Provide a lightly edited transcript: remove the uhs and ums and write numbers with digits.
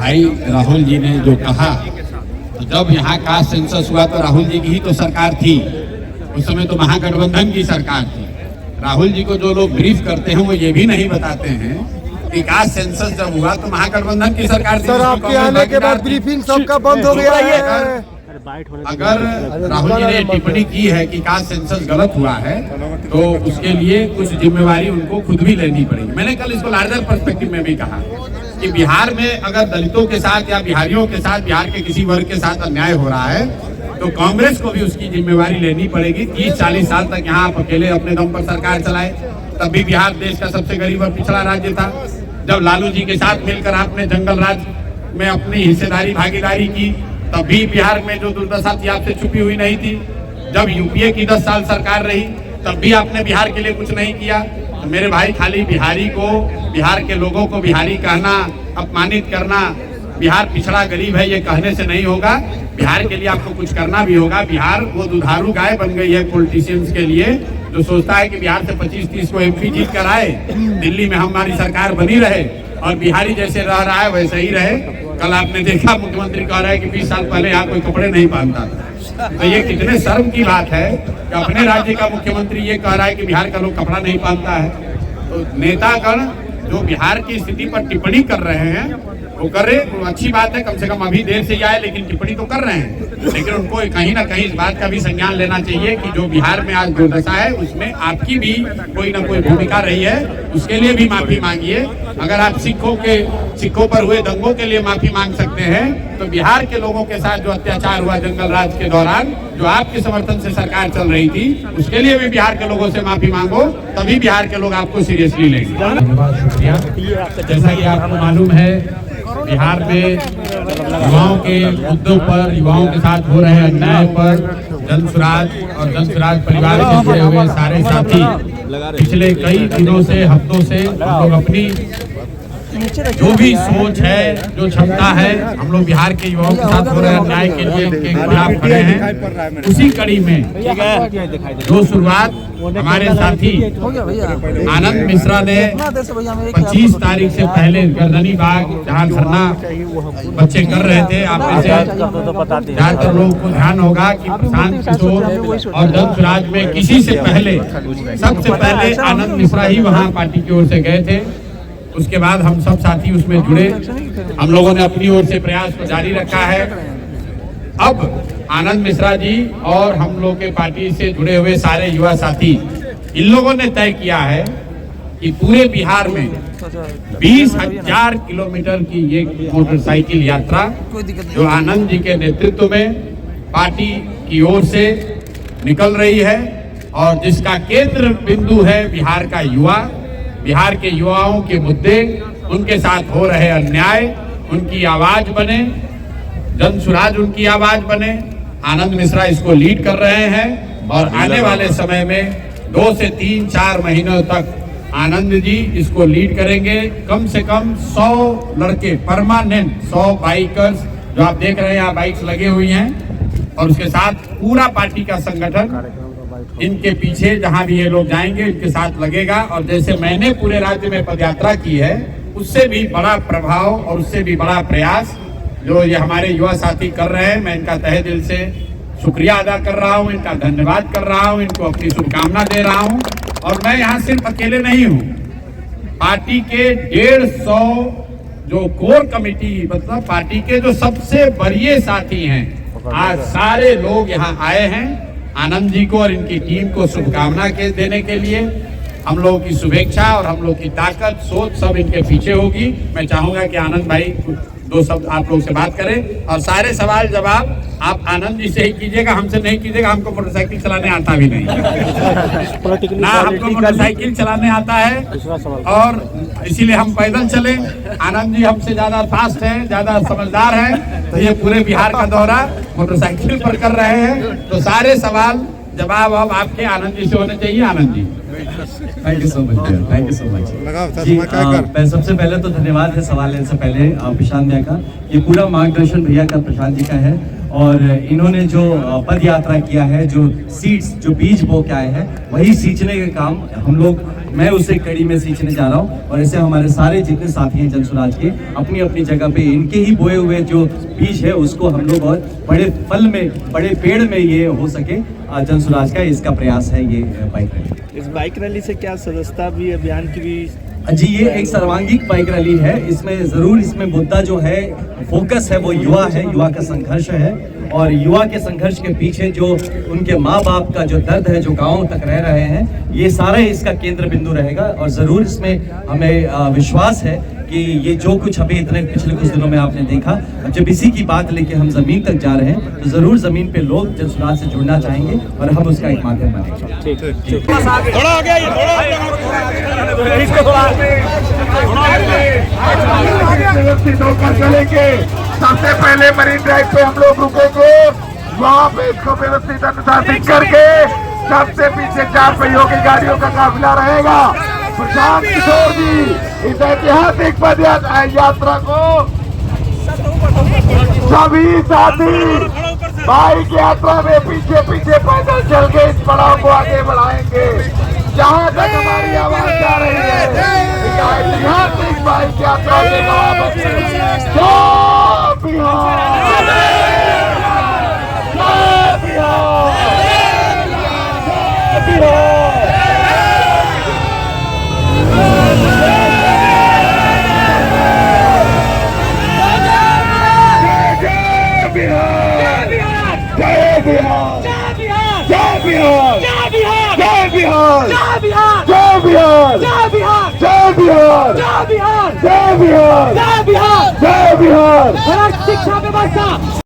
भाई राहुल जी ने जो कहा, तो जब यहाँ कास्ट सेंसस हुआ तो राहुल जी की ही तो सरकार थी, उस समय तो महागठबंधन की सरकार थी। राहुल जी को जो लोग ब्रीफ करते हैं वो ये भी नहीं बताते हैं कि कास्ट सेंसस जब हुआ तो महागठबंधन की सरकार थी। सर आपके आने के बाद ब्रीफिंग सबका बंद हो गया है। अगर राहुल जी ने टिप्पणी की है कि कास्ट सेंसस गलत हुआ है तो उसके लिए कुछ जिम्मेवारी उनको खुद भी लेनी पड़ेगी। मैंने कल इसको लार्जर पर्सपेक्टिव में भी कहा कि बिहार में अगर दलितों के साथ या बिहारियों के साथ, बिहार के किसी वर्ग के साथ अन्याय हो रहा है तो कांग्रेस को भी उसकी जिम्मेवारी लेनी पड़ेगी। 30-40 साल तक यहाँ आप अकेले अपने दम पर सरकार चलाए, तब भी बिहार देश का सबसे गरीब और पिछड़ा राज्य था। जब लालू जी के साथ मिलकर आपने जंगल राज में अपनी हिस्सेदारी भागीदारी की, तब भी बिहार में जो दुर्दशा थी आपसे छुपी हुई नहीं थी। जब यूपीए की 10 साल सरकार रही तब भी आपने बिहार के लिए कुछ नहीं किया। तो मेरे भाई, खाली बिहारी को, बिहार के लोगों को बिहारी कहना, अपमानित करना, बिहार पिछड़ा गरीब है ये कहने से नहीं होगा। बिहार के लिए आपको कुछ करना भी होगा। बिहार वो दुधारू गाय बन गई है पॉलिटिशियंस के लिए, जो सोचता है कि बिहार से 25-30 को एमपी जीत कर आए, दिल्ली में हमारी सरकार बनी रहे और बिहारी जैसे रह रहा है वैसे ही रहे। कल आपने देखा मुख्यमंत्री कह रहा है कि 20 साल पहले यहाँ कोई कपड़े नहीं पहनता था। तो ये कितने शर्म की बात है कि अपने राज्य का मुख्यमंत्री ये कह रहा है कि बिहार का लोग कपड़ा नहीं पहनता है। तो नेतागण जो बिहार की स्थिति पर टिप्पणी कर रहे हैं वो कर रहे, वो अच्छी बात है, कम से कम अभी देर से ही आए लेकिन टिप्पणी तो कर रहे हैं। लेकिन उनको कहीं ना कहीं इस बात का भी संज्ञान लेना चाहिए कि जो बिहार में आज दुर्दशा है उसमें आपकी भी कोई ना कोई भूमिका रही है, उसके लिए भी माफी मांगिए। अगर आप सिखों पर हुए दंगों के लिए माफी मांग सकते हैं तो बिहार के लोगों के साथ जो अत्याचार हुआ जंगल राज के दौरान, जो आपके समर्थन से सरकार चल रही थी, उसके लिए भी बिहार के लोगों से माफी मांगो, तभी बिहार के लोग आपको सीरियसली लेंगे। धन्यवाद, शुक्रिया। जैसा कि आपको मालूम है बिहार में युवाओं के मुद्दों पर, युवाओं के साथ हो रहे अन्याय पर जन स्वराज और जन स्वराज परिवार से जुड़े हुए सारे साथी पिछले कई दिनों से, हफ्तों से हम लोग अपनी जो भी सोच है, जो क्षमता है, हम लोग बिहार के युवाओं के साथ हो रहे अन्याय के लिए उनके खिलाफ खड़े हैं। उसी कड़ी में जो शुरुआत हमारे साथी आनंद मिश्रा ने 25 तारीख से पहले गर्दनी बाग जहाँ धरना बच्चे कर रहे थे, आप में से ज्यादातर लोगों को ध्यान होगा कि प्रशांत किशोर और जन स्वराज में किसी से पहले, सबसे पहले आनंद मिश्रा ही वहाँ पार्टी की ओर से गए थे। उसके बाद हम सब साथी उसमें जुड़े, हम लोगों ने अपनी ओर से प्रयास को जारी रखा है। अब आनंद मिश्रा जी और हम लोग के पार्टी से जुड़े हुए सारे युवा साथी, इन लोगों ने तय किया है कि पूरे बिहार में 20,000 किलोमीटर की ये मोटरसाइकिल यात्रा जो आनंद जी के नेतृत्व में पार्टी की ओर से निकल रही है और जिसका केंद्र बिंदु है बिहार का युवा, बिहार के युवाओं के मुद्दे, उनके साथ हो रहे अन्याय, उनकी आवाज बने, जन स्वराज उनकी आवाज बने। आनंद मिश्रा इसको लीड कर रहे हैं और आने वाले समय में 2 से 3-4 महीनों तक आनंद जी इसको लीड करेंगे। कम से कम 100 लड़के परमानेंट, 100 बाइकर्स जो आप देख रहे हैं यहाँ बाइक्स लगे हुई हैं, और उसके साथ पूरा पार्टी का संगठन इनके पीछे जहां भी ये लोग जाएंगे इनके साथ लगेगा। और जैसे मैंने पूरे राज्य में पदयात्रा की है, उससे भी बड़ा प्रभाव और उससे भी बड़ा प्रयास जो ये हमारे युवा साथी कर रहे हैं, मैं इनका तहे दिल से शुक्रिया अदा कर रहा हूं, इनका धन्यवाद कर रहा हूं, इनको अपनी शुभकामना दे रहा हूं। और मैं यहाँ सिर्फ अकेले नहीं हूँ, पार्टी के 150 जो कोर कमेटी, मतलब पार्टी के जो सबसे बड़े साथी हैं, आज सारे लोग यहाँ आए हैं आनंद जी को और इनकी टीम को शुभकामना के देने के लिए। हम लोगों की शुभेच्छा और हम लोग की ताकत, सोच सब इनके पीछे होगी। मैं चाहूंगा कि आनंद भाई 2 शब्द आप लोग से बात करें और सारे सवाल जवाब आप आनंद जी से ही कीजिएगा, हमसे नहीं कीजिएगा। हमको मोटरसाइकिल चलाने आता भी नहीं ना, हमको मोटरसाइकिल चलाने आता है और इसीलिए हम पैदल चले। आनंद जी हमसे ज्यादा फास्ट हैं, ज्यादा समझदार हैं, तो ये पूरे बिहार का दौरा मोटरसाइकिल पर कर रहे हैं। तो सारे सवाल जवाब अब आपके आनंद जी से होने चाहिए। Anand ji, thank you so much, thank you so much ji. मैं सबसे पहले तो धन्यवाद है सवाल लेने से पहले प्रशांत भैया का। ये पूरा मार्गदर्शन भैया का, प्रशांत जी का है और इन्होंने जो पद यात्रा किया है, जो सीड्स, जो बीज बो के आए हैं, वही सींचने का काम हम लोग मैं उसे कड़ी में सींचने जा रहा हूँ। और ऐसे हमारे सारे जितने साथी हैं जनसुराज के, अपनी अपनी जगह पे इनके ही बोए हुए जो बीज है उसको हम लोग और बड़े फल में, बड़े पेड़ में ये हो सके, जनसुराज का इसका प्रयास है ये बाइक रैली। इस बाइक रैली से क्या सदस्यता भी, अभियान की भी? जी, ये एक सर्वांगीण बाइक रैली है। इसमें जरूर, इसमें मुद्दा जो है, फोकस है वो युवा है, युवा का संघर्ष है। और युवा के संघर्ष के पीछे जो उनके माँ बाप का जो दर्द है, जो गाँव तक रह रहे हैं, ये सारा इसका केंद्र बिंदु रहेगा। और जरूर इसमें हमें विश्वास है कि ये जो कुछ अभी इतने पिछले कुछ दिनों में आपने देखा, जब इसी की बात लेके हम जमीन तक जा रहे हैं, तो जरूर जमीन पे लोग जनसुराज से जुड़ना चाहेंगे और हम उसका एक माध्यम बनेंगे। सबसे पहले मरीन ड्राइव पे हम लोग रुकेंगे, वहाँ पे इसको व्यवस्थित अनुशासित करके सबसे पीछे 4 पहियों की गाड़ियों का काफिला रहेगा। प्रशांत किशोर जी इस ऐतिहासिक पद यात्रा को सभी साथी बाइक यात्रा में पीछे पीछे पैदल चल के इस पड़ाव को आगे बढ़ाएंगे। जहाँ तक हमारी आवाज जा रही है, ऐतिहासिक बाइक यात्रा के बाद जय बिहार।